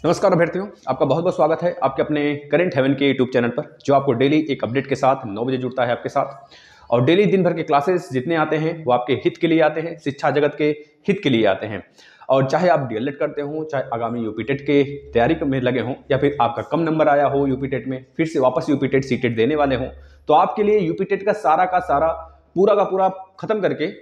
नमस्कार अभ्यर्थियों, आपका बहुत बहुत स्वागत है आपके अपने करेंट हेवन के यूट्यूब चैनल पर, जो आपको डेली एक अपडेट के साथ 9 बजे जुड़ता है आपके साथ। और डेली दिन भर के क्लासेस जितने आते हैं वो आपके हित के लिए आते हैं, शिक्षा जगत के हित के लिए आते हैं। और चाहे आप डीएलएड करते हो, चाहे आगामी यूपी टेट के तैयारी में लगे हों, या फिर आपका कम नंबर आया हो यूपी टेट में, फिर से वापस यूपी टेट सी टेट देने वाले हों, तो आपके लिए यूपी टेट का सारा पूरा का पूरा खत्म करके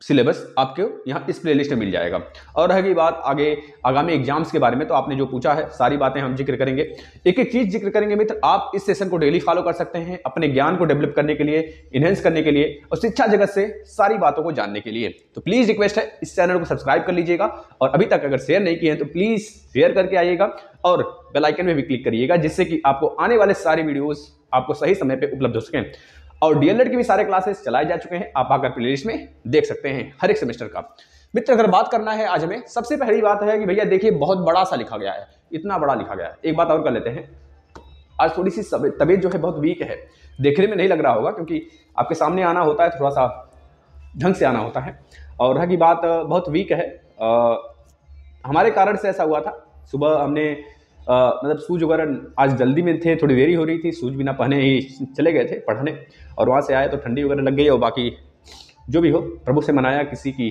सिलेबस आपको यहाँ इस प्लेलिस्ट में मिल जाएगा। और रहेगी बात आगे आगामी एग्जाम्स के बारे में, तो आपने जो पूछा है सारी बातें हम जिक्र करेंगे, एक एक चीज जिक्र करेंगे मित्र। आप इस सेशन को डेली फॉलो कर सकते हैं अपने ज्ञान को डेवलप करने के लिए, इनहेंस करने के लिए और शिक्षा जगत से सारी बातों को जानने के लिए। तो प्लीज रिक्वेस्ट है, इस चैनल को सब्सक्राइब कर लीजिएगा, और अभी तक अगर शेयर नहीं किए हैं तो प्लीज शेयर करके आइएगा और बेल आइकन में भी क्लिक करिएगा, जिससे कि आपको आने वाले सारे वीडियोस आपको सही समय पर उपलब्ध हो सकें। और डीएलएड के भी सारे क्लासेस चलाए जा चुके हैं, आप आकर प्लेलिस्ट में देख सकते हैं हर एक सेमेस्टर का। मित्र, अगर बात करना है आज हमें, सबसे पहली बात है कि भैया देखिए बहुत बड़ा सा लिखा गया है, इतना बड़ा लिखा गया है। एक बात और कर लेते हैं, आज थोड़ी सी तबीयत जो है बहुत वीक है, देखने में नहीं लग रहा होगा क्योंकि आपके सामने आना होता है थोड़ा सा ढंग से आना होता है, और रही बात बहुत वीक है। हमारे कारण से ऐसा हुआ था, सुबह हमने मतलब सूज वगैरह आज जल्दी में थे, थोड़ी देरी हो रही थी, सूज बिना पहने ही चले गए थे पढ़ने, और वहाँ से आए तो ठंडी वगैरह लग गई। और बाकी जो भी हो, प्रभु से मनाया किसी की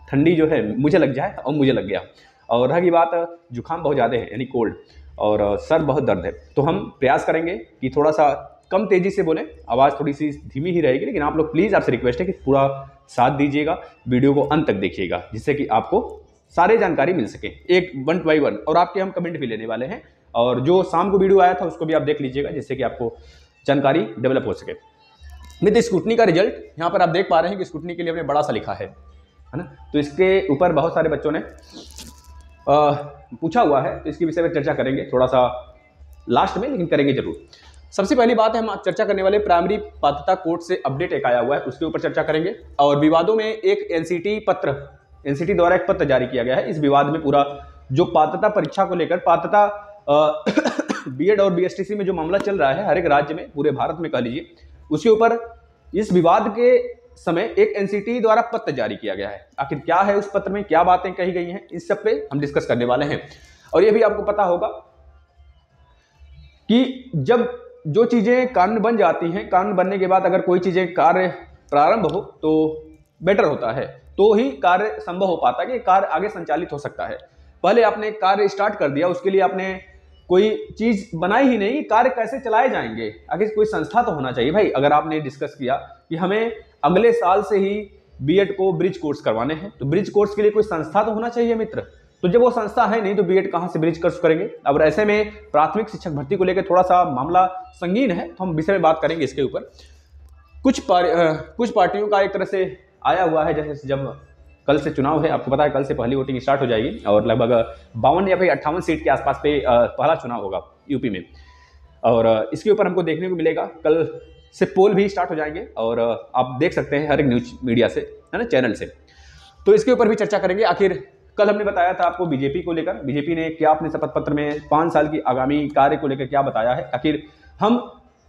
ठंडी जो है मुझे लग जाए, और मुझे लग गया। और रही बात जुकाम बहुत ज़्यादा है, यानी कोल्ड, और सर बहुत दर्द है। तो हम प्रयास करेंगे कि थोड़ा सा कम तेज़ी से बोलें, आवाज़ थोड़ी सी धीमी ही रहेगी, लेकिन आप लोग प्लीज़, आपसे रिक्वेस्ट है कि पूरा साथ दीजिएगा, वीडियो को अंत तक देखिएगा, जिससे कि आपको सारे जानकारी मिल सके, एक 1 बाय 1। और आपके हम कमेंट भी लेने वाले हैं, और जो शाम को वीडियो आया था उसको भी आप देख लीजिएगा, जिससे कि आपको जानकारी डेवलप हो सके। मित्र, स्कूटनी का रिजल्ट यहाँ पर आप देख पा रहे हैं कि स्कूटनी के लिए हमने बड़ा सा लिखा है ना, तो इसके ऊपर बहुत सारे बच्चों ने पूछा हुआ है, तो इसके विषय में चर्चा करेंगे थोड़ा सा लास्ट में, लेकिन करेंगे जरूर। सबसे पहली बात है, हम चर्चा करने वाले प्राइमरी पात्रता कोर्ट से अपडेट एक आया हुआ है, उसके ऊपर चर्चा करेंगे। और विवादों में एक एनसीटी द्वारा एक पत्र जारी किया गया है। इस विवाद में पूरा जो पात्रता परीक्षा को लेकर, पात्रता बीएड और बीएसटीसी में जो मामला चल रहा है हर एक राज्य में, पूरे भारत में कह लीजिए, उसके ऊपर इस विवाद के समय एक एनसीटी द्वारा पत्र जारी किया गया है। आखिर क्या है उस पत्र में, क्या बातें कही गई हैं, इस सब पे हम डिस्कस करने वाले हैं। और यह भी आपको पता होगा कि जब जो चीजें कानून बन जाती हैं, कानून बनने के बाद अगर कोई चीजें कार्य प्रारंभ हो तो बेटर होता है, तो ही कार्य संभव हो पाता है कि कार्य आगे संचालित हो सकता है। पहले आपने कार्य स्टार्ट कर दिया, उसके लिए आपने कोई चीज बनाई ही नहीं, कार्य कैसे चलाए जाएंगे, आगे कोई संस्था तो होना चाहिए भाई। अगर आपने डिस्कस किया कि हमें अगले साल से ही बीएड को ब्रिज कोर्स करवाने हैं, तो ब्रिज कोर्स के लिए कोई संस्था तो होना चाहिए मित्र। तो जब वो संस्था है नहीं, तो बीएड कहां से ब्रिज कोर्स करेंगे। अब ऐसे में प्राथमिक शिक्षक भर्ती को लेकर थोड़ा सा मामला संगीन है, तो हम विषय में बात करेंगे इसके ऊपर। कुछ पार्टियों का एक तरह से आया हुआ है, जैसे जब कल से चुनाव है, आपको पता है कल से पहली वोटिंग स्टार्ट हो जाएगी, और लगभग 52 या फिर 58 सीट के आसपास पे पहला चुनाव होगा यूपी में। और इसके ऊपर हमको देखने को मिलेगा, कल से पोल भी स्टार्ट हो जाएंगे, और आप देख सकते हैं हर एक न्यूज मीडिया से, है ना, चैनल से। तो इसके ऊपर भी चर्चा करेंगे। आखिर कल हमने बताया था आपको बीजेपी को लेकर, बीजेपी ने क्या अपने शपथ पत्र में 5 साल की आगामी कार्य को लेकर क्या बताया है, आखिर हम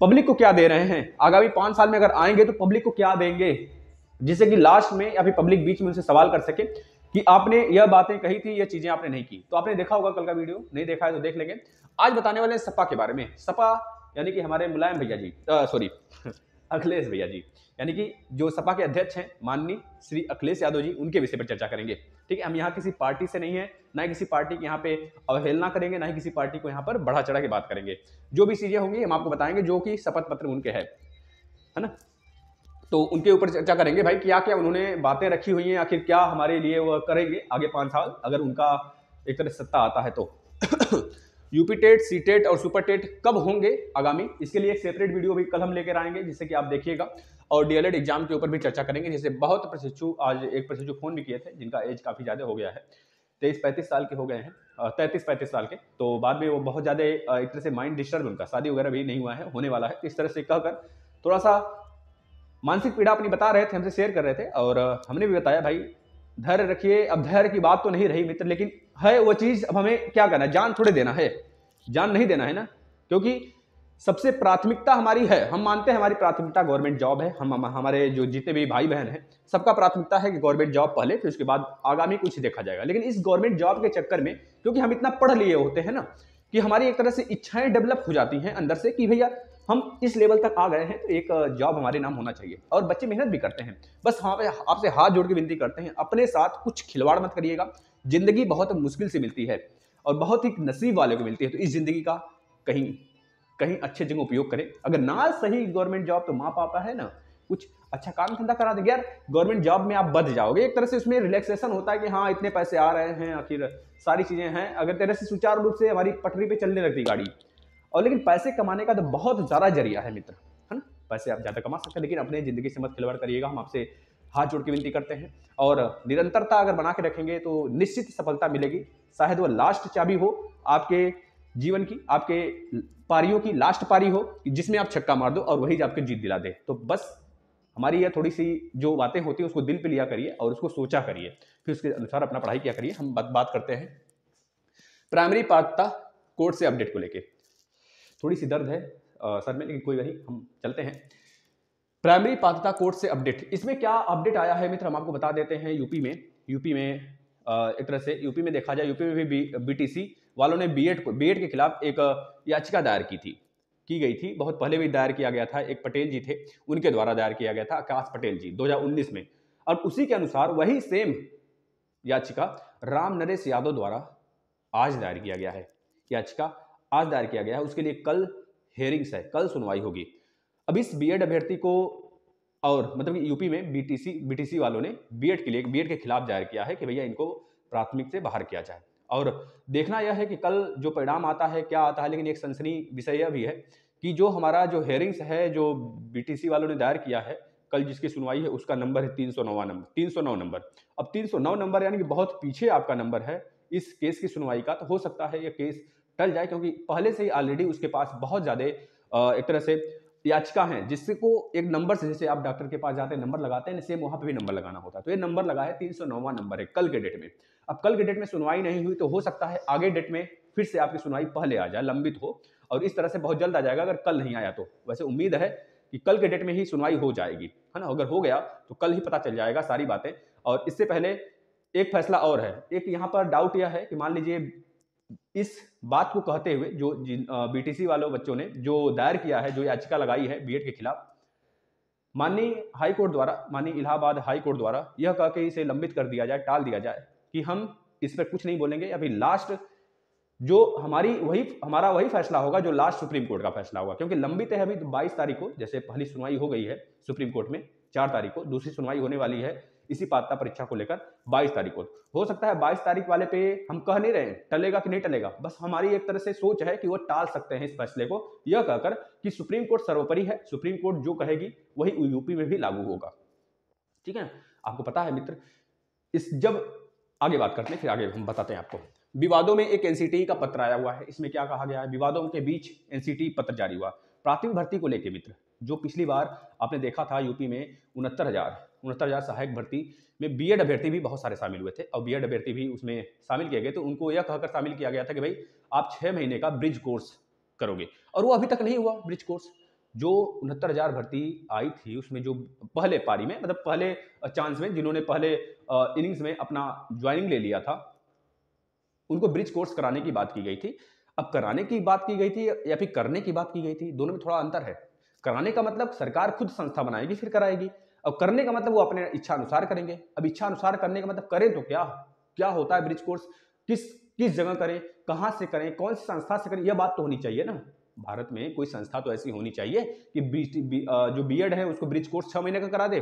पब्लिक को क्या दे रहे हैं, आगामी 5 साल में अगर आएंगे तो पब्लिक को क्या देंगे, जिससे कि लास्ट में या फिर पब्लिक बीच में उनसे सवाल कर सके कि आपने यह बातें कही थी, यह चीजें आपने नहीं की। तो आपने देखा होगा कल का वीडियो, नहीं देखा है तो देख लेंगे। आज बताने वाले हैं सपा के बारे में। सपा यानी कि हमारे मुलायम भैया जी, सॉरी अखिलेश भैया जी, यानी कि जो सपा के अध्यक्ष हैं माननीय श्री अखिलेश यादव जी, उनके विषय पर चर्चा करेंगे। ठीक है, हम यहाँ किसी पार्टी से नहीं है, ना ही किसी पार्टी की यहाँ पे अवहेलना करेंगे, ना ही किसी पार्टी को यहाँ पर बढ़ा चढ़ा के बात करेंगे। जो भी चीजें होंगी हम आपको बताएंगे, जो कि शपथ पत्र उनके है ना, तो उनके ऊपर चर्चा करेंगे भाई, क्या क्या उन्होंने बातें रखी हुई हैं, आखिर क्या हमारे लिए वो करेंगे आगे 5 साल, अगर उनका एक तरह सत्ता आता है तो। यूपी टेट, सी टेट और सुपर टेट कब होंगे आगामी, इसके लिए एक सेपरेट वीडियो भी कल हम लेकर आएंगे, जिससे कि आप देखिएगा। और डीएलएड एग्जाम के ऊपर भी चर्चा करेंगे, जैसे बहुत प्रशिक्षु, आज एक प्रशिक्षु फोन भी किए थे जिनका एज काफी ज्यादा हो गया है, 23-35 साल के हो गए हैं, 33-35 साल के। तो बाद में वो बहुत ज्यादा एक तरह से माइंड डिस्टर्ब, उनका शादी वगैरह भी नहीं हुआ है, होने वाला है। इस तरह से कहकर थोड़ा सा मानसिक पीड़ा अपनी बता रहे थे, हमसे शेयर कर रहे थे, और हमने भी बताया भाई धैर्य रखिए। अब धैर्य की बात तो नहीं रही मित्र, लेकिन है वो चीज, अब हमें क्या करना है, जान थोड़े देना है, जान नहीं देना है ना, क्योंकि सबसे प्राथमिकता हमारी है, हम मानते हैं हमारी प्राथमिकता गवर्नमेंट जॉब है। हमारे जो जितने भी भाई बहन हैं सबका प्राथमिकता है कि गवर्नमेंट जॉब पहले, फिर उसके बाद आगामी कुछ देखा जाएगा। लेकिन इस गवर्नमेंट जॉब के चक्कर में, क्योंकि हम इतना पढ़ लिए होते हैं ना कि हमारी एक तरह से इच्छाएं डेवलप हो जाती हैं अंदर से कि भैया हम इस लेवल तक आ गए हैं तो एक जॉब हमारे नाम होना चाहिए। और बच्चे मेहनत भी करते हैं। बस हाँ आपसे हाथ जोड़ के विनती करते हैं, अपने साथ कुछ खिलवाड़ मत करिएगा। जिंदगी बहुत मुश्किल से मिलती है और बहुत ही नसीब वाले को मिलती है। तो इस जिंदगी का कहीं कहीं अच्छे जगह उपयोग करें। अगर ना सही गवर्नमेंट जॉब तो माँ पापा है ना, कुछ अच्छा काम धंधा करा देंगे। यार गवर्नमेंट जॉब में आप बच जाओगे, एक तरह से उसमें रिलैक्सेशन होता है कि हाँ इतने पैसे आ रहे हैं, आखिर सारी चीजें हैं। अगर तेरे से सुचारू रूप से हमारी पटरी पे चलने लगती गाड़ी। और लेकिन पैसे कमाने का तो बहुत ज्यादा जरिया है मित्र, है ना। पैसे आप ज्यादा कमा सकते हैं, लेकिन अपने जिंदगी से मत खिलवाड़ करिएगा। हम आपसे हाथ जोड़ के विनती करते हैं। और निरंतरता अगर बना के रखेंगे तो निश्चित सफलता मिलेगी। शायद वो लास्ट चाबी हो आपके जीवन की, आपके पारियों की लास्ट पारी हो जिसमें आप छक्का मार दो और वही आपको जीत दिला दे। तो बस हमारी यह थोड़ी सी जो बातें होती है उसको दिल पे लिया करिए और उसको सोचा करिए, फिर उसके अनुसार अपना पढ़ाई किया करिए। हम बात करते हैं प्राइमरी पात्रता कोर्ट से अपडेट को लेके। थोड़ी सी दर्द है सर में, लेकिन कोई नहीं, हम चलते हैं। प्राइमरी पात्रता कोर्ट से अपडेट, इसमें क्या अपडेट आया है मित्र हम आपको बता देते हैं। यूपी में एक तरह से यूपी में देखा जाए, यूपी में भी बीटीसी वालों ने बीएड के खिलाफ एक याचिका दायर की गई थी। बहुत पहले भी दायर किया गया था, एक पटेल जी थे उनके द्वारा दायर किया गया था, आकाश पटेल जी 2019 में। और उसी के अनुसार वही सेम याचिका राम नरेश यादव द्वारा आज दायर किया गया है। याचिका आज दायर किया गया है, उसके लिए कल हेयरिंग्स है, कल सुनवाई होगी। अब इस बीएड अभ्यर्थी को, और मतलब यूपी में बीटीसी वालों ने बीएड के खिलाफ दायर किया है कि भैया इनको प्राथमिक से बाहर किया जाए। और देखना यह है कि कल जो परिणाम आता है क्या आता है। लेकिन एक सनसनी विषय यह भी है कि जो हमारा जो हेयरिंग्स है जो बीटीसी वालों ने दायर किया है, कल जिसकी सुनवाई है उसका नंबर है 309 नंबर। अब 309 नंबर यानी कि बहुत पीछे आपका नंबर है इस केस की सुनवाई का। तो हो सकता है यह केस टल जाए, क्योंकि पहले से ही ऑलरेडी उसके पास बहुत ज्यादा एक तरह से याचिका है, जिसको एक नंबर से, जैसे आप डॉक्टर के पास जाते हैं नंबर लगाते हैं, सेम वहां पे भी नंबर लगाना होता है। तो ये नंबर लगा है 309वां नंबर है कल के डेट में। अब कल के डेट में सुनवाई नहीं हुई तो हो सकता है आगे डेट में फिर से आपकी सुनवाई पहले आ जाए, लंबित हो, और इस तरह से बहुत जल्द आ जाएगा अगर कल नहीं आया तो। वैसे उम्मीद है कि कल के डेट में ही सुनवाई हो जाएगी, है ना। अगर हो गया तो कल ही पता चल जाएगा सारी बातें। और इससे पहले एक फैसला और है, एक यहाँ पर डाउट यह है कि मान लीजिए इस बात को कहते हुए जो बीटीसी वालों बच्चों ने जो दायर किया है, जो याचिका लगाई है बीएड के खिलाफ, माननीय हाई कोर्ट द्वारा, माननीय इलाहाबाद हाई कोर्ट द्वारा यह कह के इसे लंबित कर दिया जाए, टाल दिया जाए कि हम इस पर कुछ नहीं बोलेंगे। अभी लास्ट जो हमारा वही फैसला होगा जो लास्ट सुप्रीम कोर्ट का फैसला होगा, क्योंकि लंबित है अभी। तो 22 तारीख को, जैसे पहली सुनवाई हो गई है सुप्रीम कोर्ट में 4 तारीख को, दूसरी सुनवाई होने वाली है इसी पात्रता परीक्षा को लेकर 22 तारीख को। हो सकता है 22 तारीख वाले पे हम कह नहीं रहे टलेगा कि नहीं टलेगा, बस हमारी एक तरह से सोच है कि वो टाल सकते हैं इस फैसले को, यह कहकर कि सुप्रीम कोर्ट सर्वोपरि है, सुप्रीम कोर्ट जो कहेगी वही यूपी में भी लागू होगा। ठीक है, आपको पता है मित्र। इस जब आगे बात करते हैं, फिर आगे हम बताते हैं आपको। विवादों में एक एनसीटी का पत्र आया हुआ है। इसमें क्या कहा गया है, विवादों के बीच एनसीटी पत्र जारी हुआ प्राथमिक भर्ती को लेकर मित्र। जो पिछली बार आपने देखा था यूपी में 69,000 सहायक भर्ती में बीएड अभ्यर्थी भी बहुत सारे शामिल हुए थे, और बीएड अभ्यर्थी भी उसमें शामिल किए गए। तो उनको यह कहकर शामिल किया गया था कि भाई आप 6 महीने का ब्रिज कोर्स करोगे, और वो अभी तक नहीं हुआ ब्रिज कोर्स। जो 69,000 भर्ती आई थी उसमें जो पहले पारी में, मतलब पहले चांस में, जिन्होंने पहले इनिंग्स में अपना ज्वाइनिंग ले लिया था, उनको ब्रिज कोर्स कराने की बात की गई थी। अब कराने की बात की गई थी या फिर करने की बात की गई थी, दोनों में थोड़ा अंतर है। कराने का मतलब सरकार खुद संस्था बनाएगी फिर कराएगी, अब करने का मतलब वो अपने इच्छा अनुसार करेंगे। अब इच्छा अनुसार करने का मतलब करें तो क्या होता है ब्रिज कोर्स, किस जगह करें, कहां से करें, कौन सी संस्था से करें, यह बात तो होनी चाहिए ना। भारत में कोई संस्था तो ऐसी होनी चाहिए कि जो बीएड है उसको ब्रिज कोर्स 6 महीने का करा दे।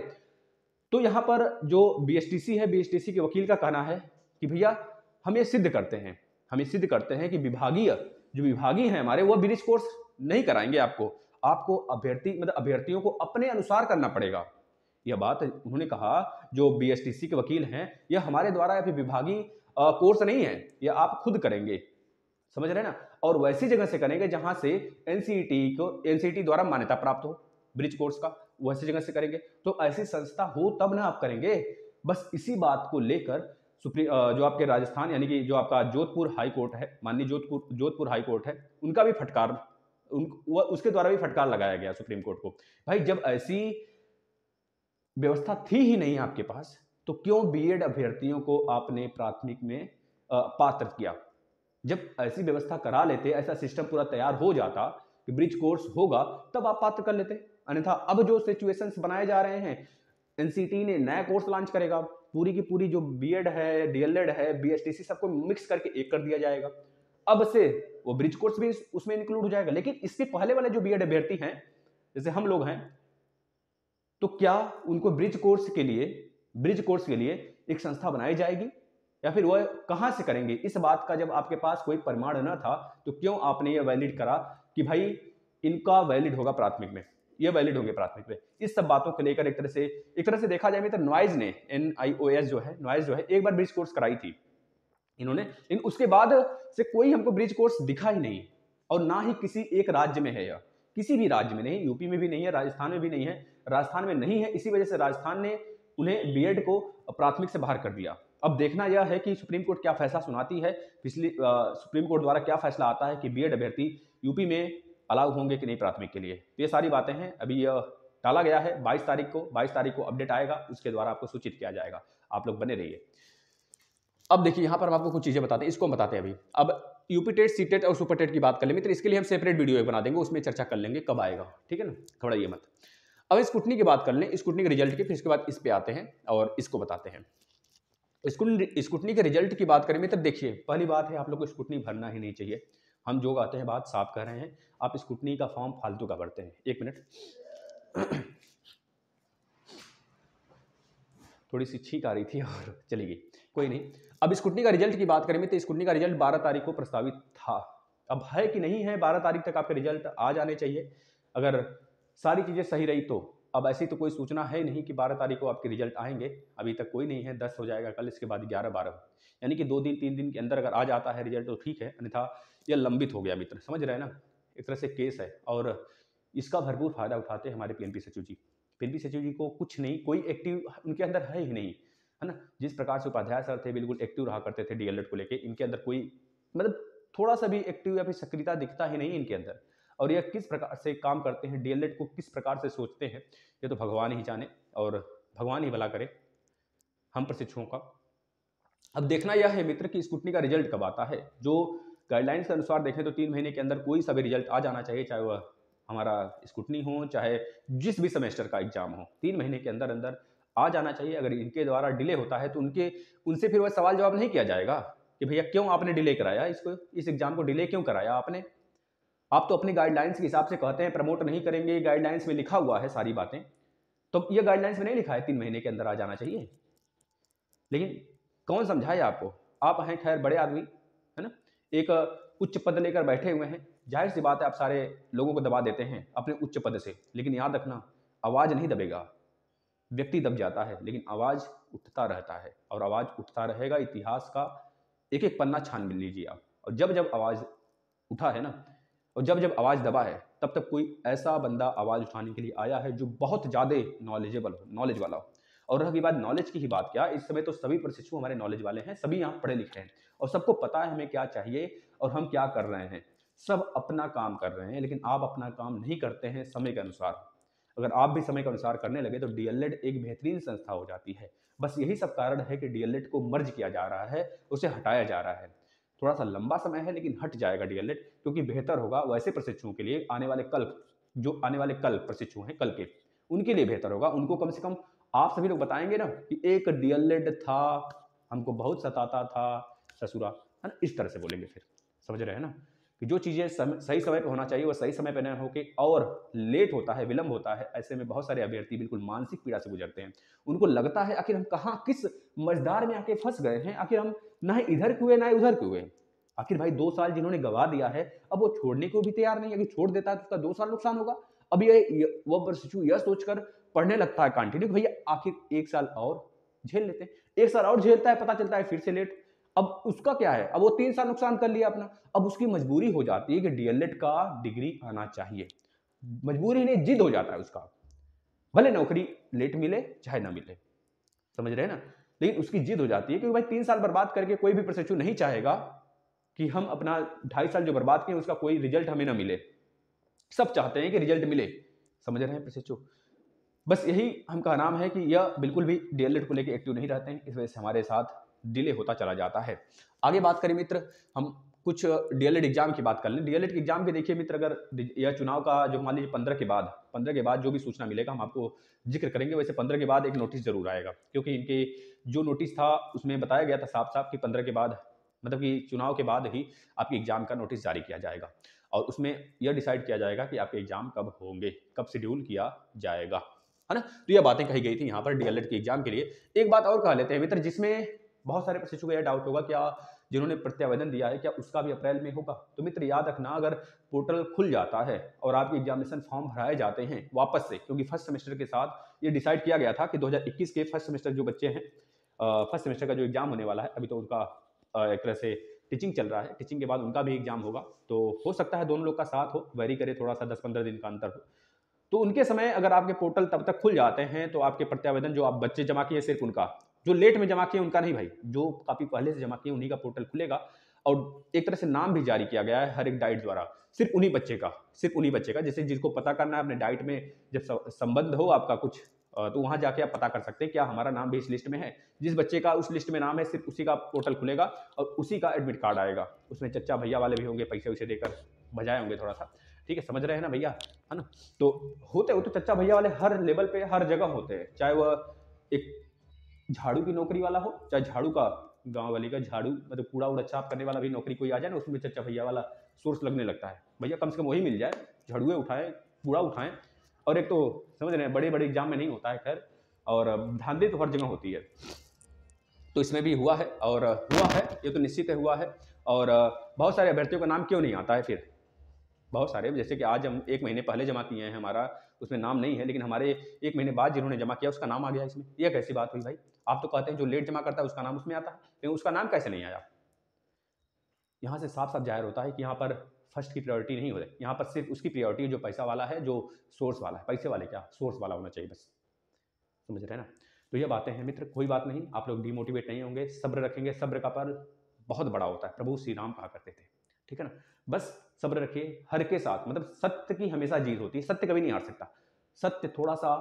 तो यहां पर जो बीएसटीसी है, बीएसटीसी के वकील का कहना है कि भैया हम ये सिद्ध करते हैं कि विभागीय हैं हमारे, वो ब्रिज कोर्स नहीं कराएंगे आपको अभ्यर्थियों को अपने अनुसार करना पड़ेगा। यह बात उन्होंने कहा, जो बीएसटीसी के वकील हैं, यह हमारे द्वारा या फिर विभागीय कोर्स नहीं है, यह आप खुद करेंगे, समझ रहे ना। और वैसी जगह से करेंगे जहां से एनसीटी द्वारा मान्यता प्राप्त हो ब्रिज कोर्स का, वैसी जगह से करेंगे। तो ऐसी संस्था हो तब ना आप करेंगे। बस इसी बात को लेकर जो आपके राजस्थान यानी कि जो आपका जोधपुर हाई कोर्ट है, माननीय जोधपुर हाई कोर्ट है, उनका भी फटकार उसके द्वारा भी फटकार लगाया गया सुप्रीम कोर्ट को। भाई जब ऐसी व्यवस्था थी ही नहीं आपके पास, तो क्यों बीएड अभ्यर्थियों को आपने प्राथमिक में पात्र किया? जब ऐसी व्यवस्था करा लेते, ऐसा सिस्टम पूरा तैयार हो जाता कि ब्रिज कोर्स होगा, तब आप पात्र कर लेते। अन्यथा अब जो सिचुएशंस बनाए जा रहे हैं, एनसीटी ने नया कोर्स लॉन्च करेगा, पूरी की पूरी जो बीएड है, डीएलएड है, बीएसटीसी सबको मिक्स करके एक कर दिया जाएगा। अब से वो ब्रिज कोर्स भी उसमें इंक्लूड हो जाएगा। लेकिन इसके पहले वाले जो बीएड अभ्यर्थी हैं, जैसे हम लोग हैं, तो क्या उनको ब्रिज कोर्स के लिए एक संस्था बनाई जाएगी, या फिर वह कहां से करेंगे? इस बात का जब आपके पास कोई प्रमाण न था, तो क्यों आपने यह वैलिड करा कि भाई इनका वैलिड होगा प्राथमिक में, ये वैलिड होंगे प्राथमिक में? इस सब बातों को लेकर एक तरह से देखा जाए तो नॉइज ने, NIOS जो है एक बार ब्रिज कोर्स कराई थी इन्होंने, लेकिन उसके बाद से कोई हमको ब्रिज कोर्स दिखा ही नहीं, और ना ही किसी एक राज्य में है। यह किसी भी राज्य में नहीं, यूपी में भी नहीं है, राजस्थान में भी नहीं है। राजस्थान में नहीं है, इसी वजह से राजस्थान ने उन्हें बीएड को प्राथमिक से बाहर कर दिया। अब देखना यह है कि सुप्रीम कोर्ट क्या फैसला सुनाती है, सुप्रीम कोर्ट द्वारा क्या फैसला आता है कि बीएड अभ्यर्थी यूपी में अलाउ होंगे कि नहीं प्राथमिक के लिए। तो ये सारी बातें हैं। अभी यह टाला गया है 22 तारीख को अपडेट आएगा, उसके द्वारा आपको सूचित किया जाएगा। आप लोग बने रहिए। अब देखिए यहाँ पर हम आपको कुछ चीजें बताते हैं, इसको हम बताते हैं अभी। अब यूपी टेट, सी टेट और सुपर टेट की बात कर लेंगे, तो इसके लिए हम सेपरेट वीडियो बना देंगे, उसमें चर्चा कर लेंगे कब आएगा, ठीक है ना, घबराइए मत। अब स्क्रूटनी की बात कर लें, स्क्रूटनी के रिजल्ट की, फिर इसके बाद इस पे आते हैं और इसको बताते हैं। स्क्रूटनी के रिजल्ट की बात करें तो देखिए, पहली बात है आप लोग को स्क्रूटनी भरना ही नहीं चाहिए। हम जो कहते हैं बात साफ कर रहे हैं, आप स्क्रूटनी का फॉर्म फालतू का भरते हैं। एक मिनट, थोड़ी सी छींक आ रही थी और चली गई, कोई नहीं। अब स्क्रूटनी का रिजल्ट की बात करें तो स्क्रूटनी का रिजल्ट 12 तारीख को प्रस्तावित था। अब है कि नहीं है, 12 तारीख तक आपके रिजल्ट आ जाने चाहिए अगर सारी चीज़ें सही रही तो। अब ऐसी तो कोई सूचना है नहीं कि 12 तारीख को आपके रिजल्ट आएंगे, अभी तक कोई नहीं है। 10 हो जाएगा कल, इसके बाद 11, 12, यानी कि 2 दिन 3 दिन के अंदर अगर आ जाता है रिजल्ट तो ठीक है, अन्यथा यह लंबित हो गया मित्र, समझ रहे हैं ना, एक तरह से केस है। और इसका भरपूर फायदा उठाते हैं हमारे पीएनपी सचिव जी। पीएनपी सचिव जी को कुछ नहीं, कोई एक्टिव उनके अंदर है ही नहीं, है ना। जिस प्रकार से उपाध्याय सर थे, बिल्कुल एक्टिव रहा करते थे डीएलएड को लेके, इनके अंदर कोई मतलब थोड़ा सा भी एक्टिव या फिर सक्रियता दिखता ही नहीं इनके अंदर। और यह किस प्रकार से काम करते हैं, डीएलएड को किस प्रकार से सोचते हैं, ये तो भगवान ही जाने, और भगवान ही भला करे हम प्रशिक्षुओं का। अब देखना यह है मित्र कि स्क्रूटनी का रिजल्ट कब आता है। जो गाइडलाइंस के अनुसार देखें तो 3 महीने के अंदर कोई सा भी रिजल्ट आ जाना चाहिए, चाहे वह हमारा स्क्रूटनी हो, चाहे जिस भी सेमेस्टर का एग्जाम हो, 3 महीने के अंदर अंदर आ जाना चाहिए। अगर इनके द्वारा डिले होता है तो उनसे फिर वह सवाल जवाब नहीं किया जाएगा कि भैया क्यों आपने डिले कराया, इस एग्जाम को डिले क्यों कराया आपने। आप तो अपनी गाइडलाइंस के हिसाब से कहते हैं प्रमोट नहीं करेंगे, गाइडलाइंस में लिखा हुआ है सारी बातें, तो ये गाइडलाइंस में नहीं लिखा है 3 महीने के अंदर आ जाना चाहिए। लेकिन कौन समझाए आपको, आप हैं खैर बड़े आदमी, है ना, एक उच्च पद लेकर बैठे हुए हैं, जाहिर सी बात है आप सारे लोगों को दबा देते हैं अपने उच्च पद से। लेकिन याद रखना, आवाज नहीं दबेगा, व्यक्ति दब जाता है, लेकिन आवाज उठता रहता है, और आवाज उठता रहेगा। इतिहास का एक एक पन्ना छान लीजिए आप, और जब जब आवाज उठा है ना, और जब जब आवाज दबा है, तब तक कोई ऐसा बंदा आवाज उठाने के लिए आया है जो बहुत ज्यादा नॉलेज वाला हो। और रही बात नॉलेज की ही बात, क्या इस समय तो सभी प्रशिक्षु हमारे नॉलेज वाले हैं, सभी यहाँ पढ़े लिखे हैं, और सबको पता है हमें क्या चाहिए और हम क्या कर रहे हैं। सब अपना काम कर रहे हैं, लेकिन आप अपना काम नहीं करते हैं समय के अनुसार। अगर आप भी समय के अनुसार करने लगे तो डीएलएड एक बेहतरीन संस्था हो जाती है। बस यही सब कारण है कि डीएलएड को मर्ज किया जा रहा है, उसे हटाया जा रहा है। थोड़ा सा लंबा समय है, लेकिन हट जाएगा डीएलएड, क्योंकि बेहतर होगा वैसे प्रशिक्षुओं के लिए, आने वाले कल प्रशिक्षु हैं कल के, उनके लिए बेहतर होगा। उनको कम से कम आप सभी लोग बताएंगे ना कि एक डीएलएड था, हमको बहुत सताता था ससुरा, है ना, इस तरह से बोलेंगे। फिर समझ रहे हैं ना कि जो चीज़ें सही समय पर होना चाहिए वह सही समय पर न होके और लेट होता है, विलंब होता है। ऐसे में बहुत सारे अभ्यर्थी बिल्कुल मानसिक पीड़ा से गुजरते हैं। उनको लगता है आखिर हम कहाँ किस मझदार में आके फंस गए हैं, आखिर हम ना इधर के हुए ना उधर के हुए। आखिर भाई 2 साल जिन्होंने गवा दिया है, अब वो छोड़ने को भी तैयार नहीं है। अगर छोड़ देता है तो उसका 2 साल नुकसान होगा। अब वो प्रशिक्षु यह सोचकर पढ़ने लगता है कंटिन्यू, भैया आखिर 1 साल और झेल लेते हैं। 1 साल और झेलता है, पता चलता है फिर से लेट। अब उसका क्या है, अब वो 3 साल नुकसान कर लिया अपना। अब उसकी मजबूरी हो जाती है कि डीएलएड का डिग्री आना चाहिए। मजबूरी नहीं, जिद हो जाता है उसका, भले नौकरी लेट मिले चाहे ना मिले, समझ रहे हैं ना। लेकिन उसकी जिद हो जाती है क्योंकि भाई 3 साल बर्बाद करके कोई भी प्रशिक्षु नहीं चाहेगा कि हम अपना 2.5 साल जो बर्बाद किए उसका कोई रिजल्ट हमें ना मिले। सब चाहते हैं कि रिजल्ट मिले, समझ रहे हैं प्रशिक्षु। बस यही हमका नाम है कि यह बिल्कुल भी डीएलएड को लेकर एक्टिव नहीं रहते हैं, इस वजह से हमारे साथ डिले होता चला जाता है। आगे बात करें मित्र, हम कुछ डीएलएड एग्जाम की बात कर लें। डीएलएड के एग्जाम के देखिए मित्र, अगर यह चुनाव का जो मान लीजिए 15 के बाद जो भी सूचना मिलेगा हम आपको जिक्र करेंगे। वैसे 15 के बाद एक नोटिस जरूर आएगा, क्योंकि इनके जो नोटिस था उसमें बताया गया था साफ साफ कि 15 के बाद, मतलब कि चुनाव के बाद ही आपके एग्जाम का नोटिस जारी किया जाएगा, और उसमें यह डिसाइड किया जाएगा कि आपके एग्जाम कब होंगे, कब शेड्यूल किया जाएगा, है ना। तो यह बातें कही गई थी यहाँ पर डीएलएड के एग्जाम के लिए। एक बात और कह लेते हैं मित्र, जिसमें बहुत सारे प्रशिक्षु को यह डाउट होगा, क्या जिन्होंने प्रत्यावेदन दिया है क्या उसका भी अप्रैल में होगा। तो मित्र याद रखना, अगर पोर्टल खुल जाता है और आपके एग्जामिनेशन फॉर्म भराए जाते हैं वापस से, क्योंकि फर्स्ट सेमेस्टर के साथ ये डिसाइड किया गया था कि 2021 के फर्स्ट सेमेस्टर जो बच्चे हैं, फर्स्ट सेमेस्टर का जो एग्जाम होने वाला है, अभी तो उनका एक तरह से टीचिंग चल रहा है, टीचिंग के बाद उनका भी एग्जाम होगा, तो हो सकता है दोनों लोग का साथ हो, वेरी करे थोड़ा सा 10-15 दिन का अंतर हो। तो उनके समय अगर आपके पोर्टल तब तक खुल जाते हैं तो आपके प्रत्यावेदन जो आप बच्चे जमा किए सिर्फ उनका, जो लेट में जमा किए उनका नहीं भाई, जो काफी पहले से जमा किए उन्हीं का पोर्टल खुलेगा। और एक तरह से नाम भी जारी किया गया है हर एक डाइट द्वारा, सिर्फ उन्हीं बच्चे का, जैसे जिसको पता करना है अपने डाइट में जब संबंध हो आपका कुछ, तो वहां जाके आप पता कर सकते हैं क्या हमारा नाम भी इस लिस्ट में है। जिस बच्चे का उस लिस्ट में नाम है सिर्फ उसी का पोर्टल खुलेगा और उसी का एडमिट कार्ड आएगा। उसमें चच्चा भैया वाले भी होंगे, पैसे वैसे देकर बजाए होंगे थोड़ा सा, ठीक है, समझ रहे हैं ना भैया, है ना। तो होते हो तो चच्चा भैया वाले हर लेवल पे हर जगह होते हैं, चाहे वह एक झाड़ू की नौकरी वाला हो, चाहे झाड़ू का गांव वाली का झाड़ू मतलब कूड़ा उड़ा साफ करने वाला भी नौकरी कोई आ जाए ना, उसमें चच्चा भैया वाला सोर्स लगने लगता है। भैया कम से कम वही मिल जाए, झाड़ुए उठाएं, कूड़ा उठाएं। और एक तो समझ रहे हैं बड़े बड़े एग्जाम में नहीं होता है खैर, और धांधली तो हर जगह होती है, तो इसमें भी हुआ है और हुआ है, ये तो निश्चित है हुआ है। और बहुत सारे अभ्यर्थियों का नाम क्यों नहीं आता है फिर, बहुत सारे, जैसे कि आज हम 1 महीने पहले जमा किए हैं, हमारा उसमें नाम नहीं है, लेकिन हमारे 1 महीने बाद जिन्होंने जमा किया उसका नाम आ गया इसमें। यह कैसी बात हुई भाई, आप तो कहते हैं जो लेट जमा करता है उसका नाम उसमें आता है, लेकिन उसका नाम कैसे नहीं आया। यहाँ से साफ साफ जाहिर होता है कि यहाँ पर फर्स्ट की प्रायोरिटी नहीं हो रही, यहाँ पर सिर्फ उसकी प्रायोरिटी जो पैसा वाला है, जो सोर्स वाला है, पैसे वाले क्या सोर्स वाला होना चाहिए बस, समझ रहे हैं ना। तो ये बातें हैं मित्र, कोई बात नहीं, आप लोग डिमोटिवेट नहीं होंगे, सब्र रखेंगे, सब्र का फल बहुत बड़ा होता है, प्रभु श्री राम कहा करते थे, ठीक है ना। बस सब्र रखिए हर के साथ, मतलब सत्य की हमेशा जीत होती है, सत्य कभी नहीं हार सकता। सत्य थोड़ा सा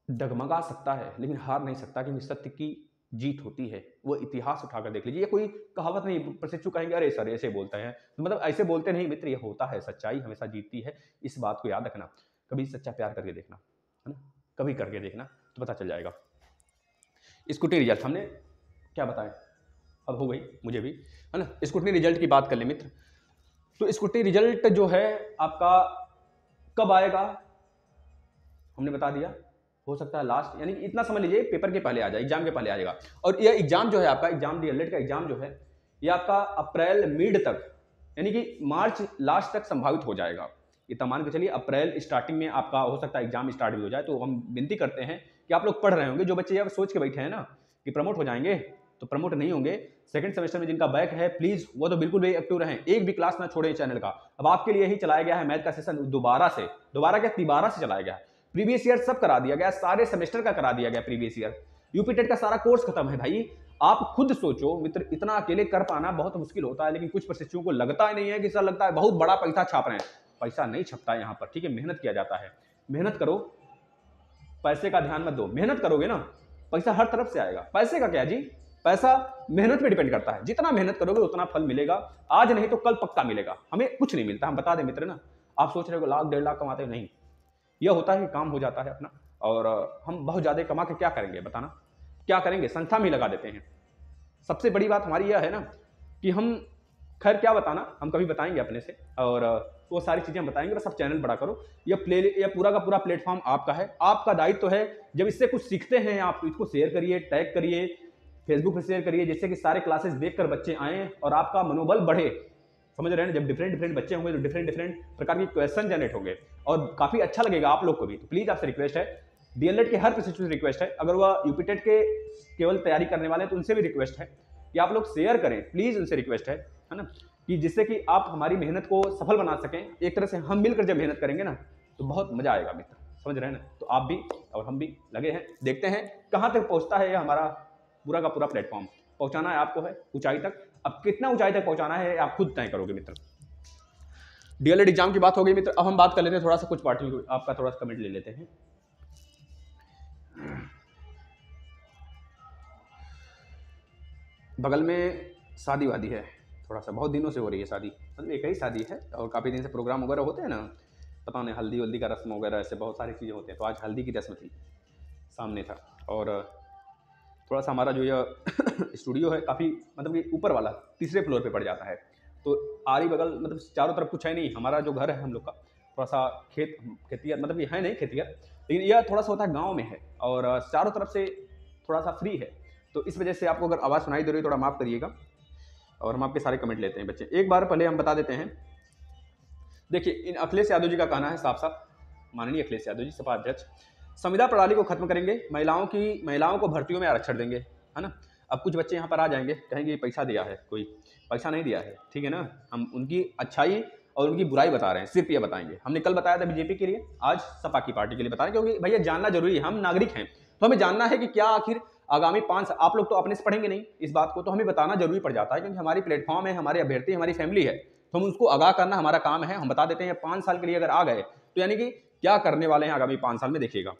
डगमगा सकता है लेकिन हार नहीं सकता, क्योंकि सत्य की जीत होती है। वो इतिहास उठाकर देख लीजिए, ये कोई कहावत नहीं, प्रशिक्षु कहेंगे अरे सर ऐसे बोलते हैं, तो मतलब ऐसे बोलते नहीं मित्र, ये होता है, सच्चाई हमेशा जीतती है, इस बात को याद रखना। कभी सच्चा प्यार करके देखना, है ना, कभी करके देखना तो पता चल जाएगा। स्कूटी रिजल्ट हमने क्या बताया, अब हो गई मुझे भी, है ना। स्कूटी रिजल्ट की बात कर ले मित्र, तो स्कूटी रिजल्ट जो है आपका कब आएगा हमने बता दिया, हो सकता है लास्ट, यानी कि इतना समझ लीजिए पेपर के पहले आ जाए, एग्जाम के पहले आ जाएगा। और यह एग्जाम जो है आपका एग्जाम डीएलएड का एग्जाम जो है ये आपका अप्रैल मिड तक, यानी कि मार्च लास्ट तक संभावित हो जाएगा। इतना मान के चलिए अप्रैल स्टार्टिंग में आपका हो सकता है एग्जाम स्टार्ट भी हो जाए। तो हम विनती करते हैं कि आप लोग पढ़ रहे होंगे, जो बच्चे अब सोच के बैठे हैं ना कि प्रमोट हो जाएंगे, तो प्रमोट नहीं होंगे। सेकंड सेमेस्टर में जिनका बैक है प्लीज वो तो बिल्कुल भी एक्टिव रहें, एक भी क्लास ना छोड़ें चैनल का। अब आपके लिए ही चलाया गया है मैथ का सेशन दोबारा क्या तिबारा से चलाया गया है, प्रीवियस ईयर सब करा दिया गया, सारे सेमेस्टर का करा दिया गया प्रीवियस ईयर, यूपी टेट का सारा कोर्स खत्म है भाई। आप खुद सोचो मित्र, इतना अकेले कर पाना बहुत मुश्किल होता है, लेकिन कुछ प्रशिक्षुओं को लगता ही नहीं है कि सर लगता है बहुत बड़ा पैसा छाप रहे हैं। पैसा नहीं छपता है यहाँ पर, ठीक है, मेहनत किया जाता है, मेहनत करो, पैसे का ध्यान मत दो, मेहनत करोगे ना पैसा हर तरफ से आएगा। पैसे का क्या जी, पैसा मेहनत पे डिपेंड करता है, जितना मेहनत करोगे उतना फल मिलेगा, आज नहीं तो कल पक्का मिलेगा। हमें कुछ नहीं मिलता, हम बता दें मित्र ना, आप सोच रहे हो लाख 1.5 लाख कमाते हो, नहीं, यह होता है कि काम हो जाता है अपना, और हम बहुत ज्यादा कमा के क्या करेंगे बताना, क्या करेंगे, संस्था में ही लगा देते हैं। सबसे बड़ी बात हमारी यह है ना कि हम, खैर क्या बताना, हम कभी बताएंगे अपने से, और वो सारी चीजें हम बताएंगे, बस आप चैनल बड़ा करो। ये पूरा का पूरा प्लेटफॉर्म आपका है, आपका दायित्व तो है, जब इससे कुछ सीखते हैं आप इसको शेयर करिए, टैग करिए, फेसबुक पे शेयर करिए, जिससे कि सारे क्लासेस देखकर बच्चे आएँ और आपका मनोबल बढ़े। समझ रहे हैं, जब डिफरेंट बच्चे होंगे तो डिफरेंट प्रकार के क्वेश्चन जनरेट होंगे और काफी अच्छा लगेगा आप लोग को भी। तो प्लीज आपसे रिक्वेस्ट है, डीएलएड के हर प्रशिक्षु से रिक्वेस्ट है, अगर वह यूपी टेट के केवल तैयारी करने वाले हैं तो उनसे भी रिक्वेस्ट है कि आप लोग शेयर करें, प्लीज उनसे रिक्वेस्ट है ना, कि जिससे कि आप हमारी मेहनत को सफल बना सकें। एक तरह से हम मिलकर जब मेहनत करेंगे ना तो बहुत मजा आएगा मित्र, समझ रहे हैं ना। तो आप भी और हम भी लगे हैं, देखते हैं कहाँ तक पहुंचता है यह हमारा पूरा का पूरा प्लेटफॉर्म। पहुंचाना है आपको है ऊंचाई तक, अब कितना ऊंचाई तक पहुंचाना है आप खुद तय करोगे मित्र। डीएलएड एग्जाम की बात हो गई मित्र। अब हम बात कर लेते हैं थोड़ा सा कुछ पार्टी, आपका थोड़ा सा कमेंट ले लेते हैं। बगल में शादी वादी है, थोड़ा सा बहुत दिनों से हो रही है शादी, मतलब एक ही शादी है और काफ़ी दिन से प्रोग्राम वगैरह होते हैं ना, पता नहीं हल्दी वल्दी का रस्म वगैरह, ऐसे बहुत सारी चीज़ें होती हैं। तो आज हल्दी की रस्म थी, सामने था। और थोड़ा सा हमारा जो यह स्टूडियो है काफ़ी मतलब कि ऊपर वाला तीसरे फ्लोर पे पड़ जाता है, तो आरी बगल मतलब चारों तरफ कुछ है नहीं। हमारा जो घर है हम लोग का थोड़ा सा खेतियर मतलब कि है नहीं खेतियर, लेकिन यह थोड़ा सा होता है गाँव में है और चारों तरफ से थोड़ा सा फ्री है। तो इस वजह से आपको अगर आवाज़ सुनाई दे रही है थोड़ा माफ़ करिएगा। और हम आपके सारे कमेंट लेते हैं बच्चे। एक बार पहले हम बता देते हैं, देखिए इन अखिलेश यादव जी का कहना है साफ साफ, माननीय अखिलेश यादव जी सपा अध्यक्ष, संविदा प्रणाली को खत्म करेंगे, महिलाओं को भर्तियों में आरक्षण देंगे, है ना। अब कुछ बच्चे यहाँ पर आ जाएंगे, कहेंगे पैसा दिया है, कोई पैसा नहीं दिया है, ठीक है ना। हम उनकी अच्छाई और उनकी बुराई बता रहे हैं, सिर्फ ये बताएंगे। हमने कल बताया था बीजेपी के लिए, आज सपा की पार्टी के लिए बता रहे हैं, क्योंकि भैया जानना जरूरी है, हम नागरिक हैं तो हमें जानना है कि क्या आखिर आगामी 5 साल, आप लोग तो अपने से पढ़ेंगे नहीं इस बात को, तो हमें बताना जरूरी पड़ जाता है, क्योंकि हमारी प्लेटफॉर्म है, हमारे अभ्यर्थी, हमारी फैमिली है, तो हम उसको आगाह करना हमारा काम है। हम बता देते हैं 5 साल के लिए अगर आ गए तो यानी कि क्या करने वाले हैं आगामी 5 साल में, देखिएगा।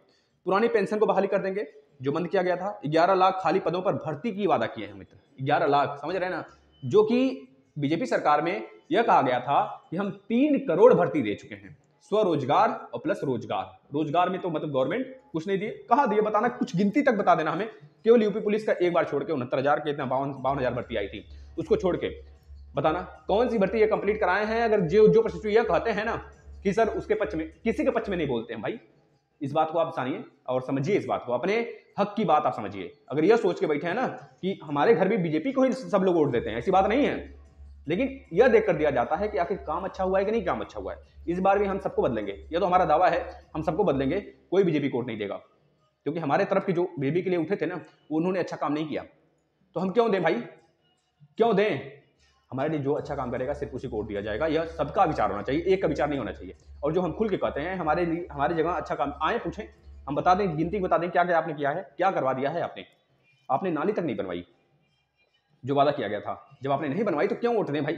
पुरानी पेंशन को बहाली कर देंगे, जो बंद किया गया था। 11 लाख खाली पदों पर भर्ती की वादा किए हैं मित्र, 11 लाख, समझ रहे हैं ना। जो कि बीजेपी सरकार में यह कहा गया था कि हम 3 करोड़ भर्ती दे चुके हैं, स्वरोजगार और प्लस रोजगार में तो मतलब गवर्नमेंट कुछ नहीं दिए, कहाँ दिए बताना, कुछ गिनती तक बता देना हमें। केवल यूपी पुलिस का एक बार छोड़ के 69,000 के इतना 52,000 भर्ती आई थी, उसको छोड़ के बताना कौन सी भर्ती ये कंप्लीट कराए हैं। अगर जो प्रशिक्षु यह कहते हैं ना कि सर उसके पक्ष में, किसी के पक्ष में नहीं बोलते हैं भाई, इस बात को आप जानिए और समझिए, इस बात को, अपने हक की बात आप समझिए। अगर यह सोच के बैठे हैं ना कि हमारे घर भी बीजेपी को ही सब लोग वोट देते हैं, ऐसी बात नहीं है, लेकिन यह देखकर दिया जाता है कि आखिर काम अच्छा हुआ है कि नहीं काम अच्छा हुआ है। इस बार भी हम सबको बदलेंगे, यह तो हमारा दावा है, हम सबको बदलेंगे, कोई बीजेपी वोट नहीं देगा, क्योंकि हमारे तरफ के जो बेबी के लिए उठे थे ना, उन्होंने अच्छा काम नहीं किया, तो हम क्यों दें भाई, क्यों दें। हमारे लिए जो अच्छा काम करेगा सिर्फ उसी को वोट दिया जाएगा। यह सबका विचार होना चाहिए, एक का विचार नहीं होना चाहिए। और जो हम खुल के कहते हैं हमारे लिए, हमारी जगह अच्छा काम आए पूछें, हम बता दें, गिनती बता दें क्या क्या आपने किया है, क्या करवा दिया है आपने नाली तक नहीं बनवाई, जो वादा किया गया था। जब आपने नहीं बनवाई तो क्यों वोट दें भाई,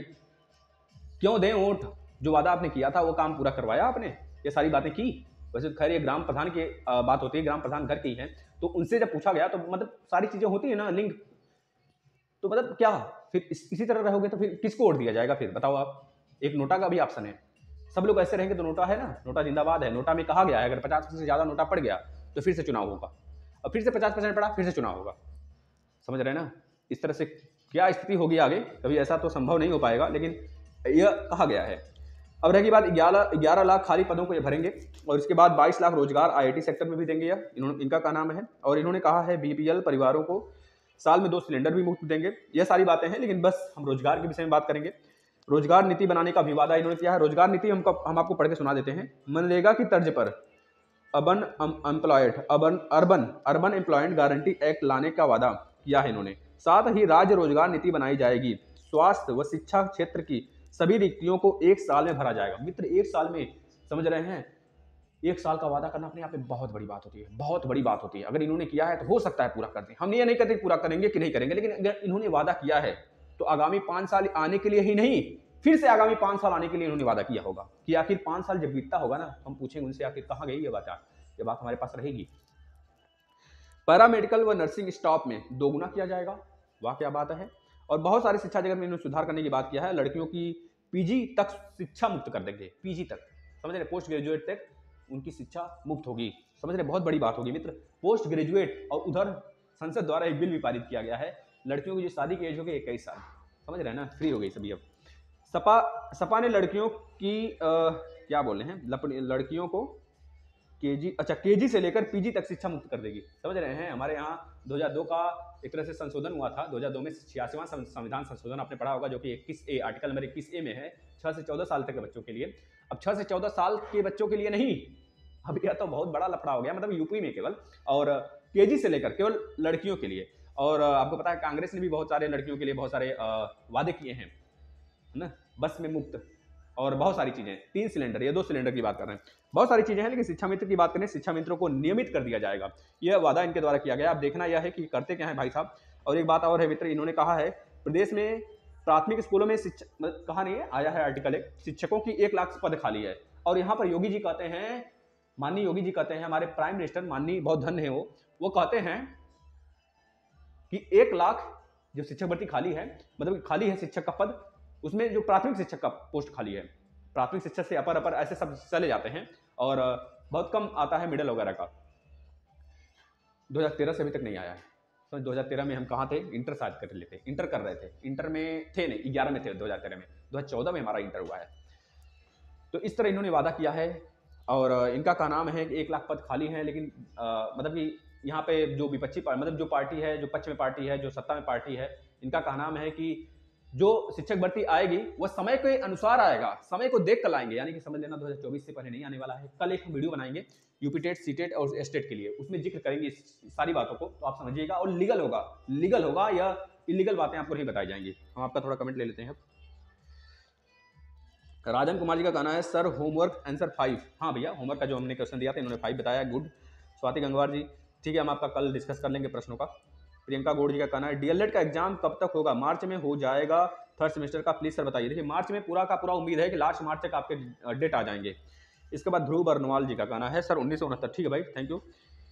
क्यों दें वोट। जो वादा आपने किया था वो काम पूरा करवाया आपने, ये सारी बातें की। वैसे तो खैर ये ग्राम प्रधान की बात होती है, ग्राम प्रधान घर की है, तो उनसे जब पूछा गया तो मतलब सारी चीजें होती है ना लिंक, तो मतलब क्या फिर इसी तरह रहोगे तो फिर किसको वोट दिया जाएगा फिर बताओ आप। एक नोटा का भी ऑप्शन है, सब लोग ऐसे रहेंगे तो नोटा है ना, नोटा जिंदाबाद है। नोटा में कहा गया है अगर 50% से ज्यादा नोटा पड़ गया तो फिर से चुनाव होगा, और फिर से 50% पड़ा फिर से चुनाव होगा, समझ रहे हैं ना। इस तरह से क्या स्थिति होगी आगे, कभी ऐसा तो संभव नहीं हो पाएगा, लेकिन यह कहा गया है। अब रहेगी बात 11 लाख खाली पदों को ये भरेंगे, और इसके बाद 22 लाख रोजगार आईआईटी सेक्टर में भी देंगे, यह इनका क्या नाम है। और इन्होंने कहा है बीपीएल परिवारों को साल में 2 सिलेंडर भी मुफ्त देंगे। यह सारी बातें हैं, लेकिन बस हम रोजगार के विषय में बात करेंगे। रोजगार नीति बनाने का भी वादा इन्होंने किया है। रोजगार नीति हम आपको पढ़ के सुना देते हैं। मनरेगा की तर्ज पर अर्बन एम्प्लॉयमेंट गारंटी एक्ट लाने का वादा किया है इन्होंने। साथ ही राज्य रोजगार नीति बनाई जाएगी। स्वास्थ्य व शिक्षा क्षेत्र की सभी रिक्तियों को 1 साल में भरा जाएगा। मित्र 1 साल में, समझ रहे हैं, 1 साल का वादा करना अपने आप में बहुत बड़ी बात होती है, बहुत बड़ी बात होती है। अगर इन्होंने किया है तो हो सकता है पूरा कर दें, हम ये नहीं कहते पूरा करेंगे कि नहीं करेंगे, लेकिन अगर इन्होंने वादा किया है तो आगामी 5 साल आने के लिए ही नहीं, फिर से आगामी 5 साल आने के लिए इन्होंने वादा किया होगा कि आखिर 5 साल जब बीतता होगा ना, हम पूछेंगे उनसे आखिर कहाँ गई ये बात हमारे पास रहेगी। पैरामेडिकल व नर्सिंग स्टाफ में 2 गुना किया जाएगा, वाह क्या बात है। और बहुत सारी शिक्षा जगत में इन्होंने सुधार करने की बात किया है। लड़कियों की पीजी तक शिक्षा मुक्त कर देंगे, पीजी तक, समझ रहे, पोस्ट ग्रेजुएट तक उनकी शिक्षा मुक्त होगी, समझ रहे, बहुत बड़ी बात होगी मित्र, पोस्ट ग्रेजुएट। और उधर संसद द्वारा एक बिल भी पारित किया गया है, लड़कियों की जो शादी की एज होगी 21 साल, समझ रहे हैं ना, फ्री हो गई सभी। अब सपा ने लड़कियों की क्या बोल रहे हैं, लड़कियों को केजी से लेकर पीजी तक शिक्षा मुक्त कर देगी, समझ रहे हैं। हमारे यहाँ 2002 का एक तरह से संशोधन हुआ था, 2002 में 86वां संविधान संशोधन आपने पढ़ा होगा, जो कि 21A आर्टिकल नंबर 21A में है, 6 से 14 साल तक के बच्चों के लिए। अब 6 से 14 साल के बच्चों के लिए नहीं, अब यह तो बहुत बड़ा लफड़ा हो गया, मतलब यूपी में केवल, और केजी से लेकर केवल लड़कियों के लिए। और आपको पता है कांग्रेस ने भी बहुत सारे लड़कियों के लिए बहुत सारे वादे किए हैं, है ना, बस में मुफ्त और बहुत सारी चीजें, 3 सिलेंडर या 2 सिलेंडर की बात कर रहे हैं, बहुत सारी चीजें हैं। लेकिन शिक्षा मित्र की बात करें, शिक्षा मित्रों को नियमित कर दिया जाएगा, यह वादा इनके द्वारा किया गया। अब देखना यह है कि करते क्या है भाई साहब। और एक बात और है मित्र, इन्होंने कहा है प्रदेश में प्राथमिक स्कूलों में मतलब कहा नहीं है, आया है आर्टिकल एक, शिक्षकों की 1 लाख पद खाली है। और यहाँ पर योगी जी कहते हैं, माननीय योगी जी कहते हैं, हमारे प्राइम मिनिस्टर माननीय, बहुत धन्य है वो कहते हैं कि 1 लाख जो शिक्षक भर्ती खाली है, मतलब खाली है शिक्षक का पद, उसमें जो प्राथमिक शिक्षक का पोस्ट खाली है, प्राथमिक शिक्षक से अपर ऐसे सब चले जाते हैं, और बहुत कम आता है मिडिल वगैरह का। 2013 से अभी तक नहीं आया है। तो 2013 में हम कहाँ थे, इंटर शायद कर लेते, इंटर कर रहे थे, इंटर में थे नहीं, 11 में थे 2013 में, 2014 में हमारा इंटर हुआ है। तो इस तरह इन्होंने वादा किया है, और इनका का नाम है कि 1 लाख पद खाली हैं, लेकिन मतलब कि यहाँ पे जो विपक्षी मतलब जो पार्टी है, जो पक्ष में पार्टी है, जो सत्ता में पार्टी है, इनका का नाम है कि जो शिक्षक भर्ती आएगी वह समय के अनुसार आएगा, समय को देख कर लाएंगे, यानी कि समझ लेना 2024 से पहले नहीं आने वाला है। कल एक वीडियो बनाएंगे यूपी टेट, सी टेट और स्टेट के लिए, उसमें जिक्र करेंगे सारी बातों को, तो आप समझिएगा, और लीगल होगा या इलीगल बातें आपको नहीं बताई जाएंगी। हम आपका थोड़ा कमेंट ले लेते हैं। राजन कुमार जी का कहना है सर होमवर्क आंसर 5। हाँ भैया, होमवर्क का जो हमने क्वेश्चन दिया था इन्होंने 5 बताया, गुड। स्वाति गंगवार जी, ठीक है, हम आपका कल डिस्कस कर लेंगे प्रश्नों का। प्रियंका गौड़ जी का कहना है डीएलएड का एग्जाम कब तक होगा, मार्च में हो जाएगा 3rd सेमेस्टर का, प्लीज सर बताइए। देखिए मार्च में पूरा का पूरा उम्मीद है कि लास्ट मार्च तक आपके डेट आ जाएंगे। इसके बाद ध्रुव बर्नवाल जी का कहना है सर 1969, ठीक है भाई, थैंक यू।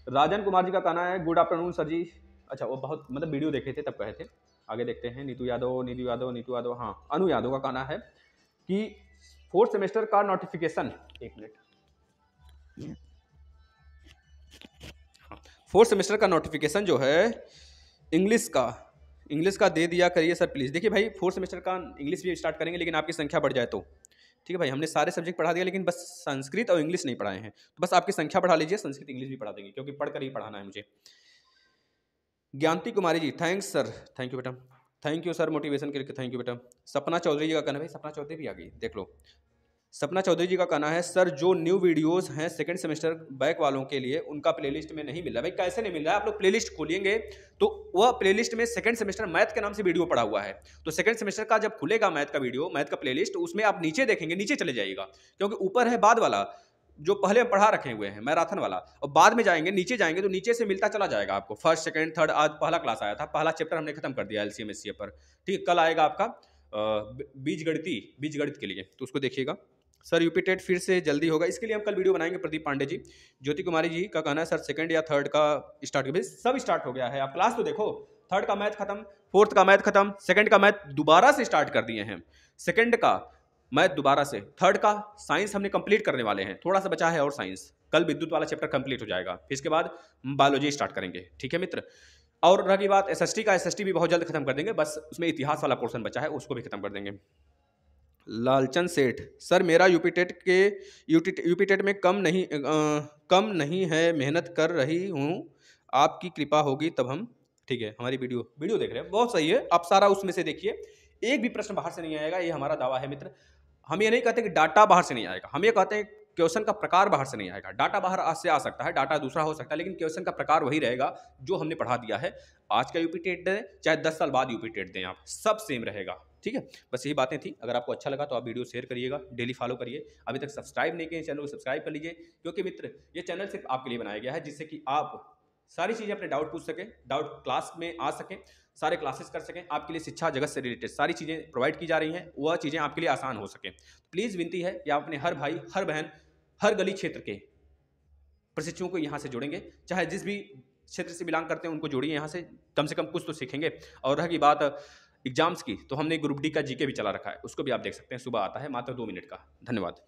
राजन कुमार जी का कहना है गुड आफ्टरनून सर जी, अच्छा वो बहुत मतलब वीडियो देखे थे तब कहे थे। आगे देखते हैं, नीतू यादव, हाँ अनु यादव का कहना है कि 4th सेमेस्टर का नोटिफिकेशन, 1 मिनट, 4th सेमेस्टर का नोटिफिकेशन जो है इंग्लिश का दे दिया करिए सर प्लीज़। देखिए भाई 4th सेमेस्टर का इंग्लिश भी स्टार्ट करेंगे, लेकिन आपकी संख्या बढ़ जाए तो, ठीक है भाई, हमने सारे सब्जेक्ट पढ़ा दिया, लेकिन बस संस्कृत और इंग्लिश नहीं पढ़ाए हैं, तो बस आपकी संख्या बढ़ा लीजिए, संस्कृत इंग्लिश भी पढ़ा देंगे, क्योंकि पढ़कर ही पढ़ाना है मुझे। ज्ञानती Kumari ji, thanks sir, thank you बेटा, थैंक यू सर मोटिवेशन के लिए, थैंक यू बेटा। सपना चौधरी जी का कहना है, भाई सपना चौधरी भी आ गई, देख लो। सपना चौधरी जी का कहना है सर जो न्यू वीडियोस हैं 2nd सेमेस्टर बैक वालों के लिए, उनका प्लेलिस्ट में नहीं मिल रहा। भाई कैसे नहीं मिल रहा है, आप लोग प्लेलिस्ट खोलेंगे तो वह प्लेलिस्ट में 2nd सेमेस्टर मैथ के नाम से वीडियो पड़ा हुआ है, तो 2nd सेमेस्टर का जब खुलेगा मैथ का वीडियो, मैथ का प्लेलिस्ट, उसमें आप नीचे देखेंगे, नीचे चले जाइएगा, क्योंकि ऊपर है बाद वाला जो पहले हम पढ़ा रखे हुए हैं मैराथन वाला, और बाद में जाएंगे नीचे जाएंगे तो नीचे से मिलता चला जाएगा आपको, 1st, 2nd, 3rd, आज पहला क्लास आया था, पहला चैप्टर हमने खत्म कर दिया LCM SCF पर, ठीक, कल आएगा आपका बीजगणित के लिए, तो उसको देखिएगा। सर यूपी टेट फिर से जल्दी होगा, इसके लिए हम कल वीडियो बनाएंगे। प्रदीप पांडे जी, ज्योति कुमारी जी का कहना है सर 2nd या 3rd का स्टार्ट हो गया, सब स्टार्ट हो गया है, आप क्लास तो देखो, 3rd का मैथ खत्म, 4th का मैथ खत्म, 2nd का मैथ दोबारा से स्टार्ट कर दिए हैं, 2nd का मैथ दोबारा से, 3rd का साइंस हमने कंप्लीट करने वाले हैं, थोड़ा सा बचा है और साइंस, कल विद्युत वाला चैप्टर कंप्लीट हो जाएगा, फिर इसके बाद बायोलॉजी स्टार्ट करेंगे, ठीक है मित्र। और रही बात SST का, SST भी बहुत जल्द खत्म कर देंगे, बस उसमें इतिहास वाला पोर्शन बचा है, उसको भी खत्म कर देंगे। लालचंद सेठ, सर मेरा यूपी टेट में कम नहीं है, मेहनत कर रही हूँ, आपकी कृपा होगी तब हम, ठीक है, हमारी वीडियो देख रहे हैं, बहुत सही है, आप सारा उसमें से देखिए, एक भी प्रश्न बाहर से नहीं आएगा, ये हमारा दावा है मित्र। हम ये नहीं कहते कि डाटा बाहर से नहीं आएगा, हम ये कहते हैं क्वेश्चन का प्रकार बाहर से नहीं आएगा, डाटा बाहर से आ सकता है, डाटा दूसरा हो सकता है, लेकिन क्वेश्चन का प्रकार वही रहेगा जो हमने पढ़ा दिया है। आज का यूपी टेट दें चाहे 10 साल बाद यूपी टेट दें, आप सब सेम रहेगा, ठीक है। बस यही बातें थी, अगर आपको अच्छा लगा तो आप वीडियो शेयर करिएगा, डेली फॉलो करिए, अभी तक सब्सक्राइब नहीं किए चैनल को सब्सक्राइब कर लीजिए, क्योंकि मित्र ये चैनल सिर्फ आपके लिए बनाया गया है, जिससे कि आप सारी चीज़ें अपने डाउट पूछ सकें, डाउट क्लास में आ सकें, सारे क्लासेस कर सकें, आपके लिए शिक्षा जगत से रिलेटेड सारी चीज़ें प्रोवाइड की जा रही हैं, वह चीज़ें आपके लिए आसान हो सकें। प्लीज़ विनती है कि आप अपने हर भाई, हर बहन, हर गली क्षेत्र के प्रशिक्षुओं को यहाँ से जोड़ेंगे, चाहे जिस भी क्षेत्र से बिलोंग करते हैं उनको जोड़िए यहाँ से कम कुछ तो सीखेंगे। और रही बात एग्जाम्स की, तो हमने ग्रुप डी का जीके भी चला रखा है, उसको भी आप देख सकते हैं, सुबह आता है, मात्र 2 मिनट का। धन्यवाद।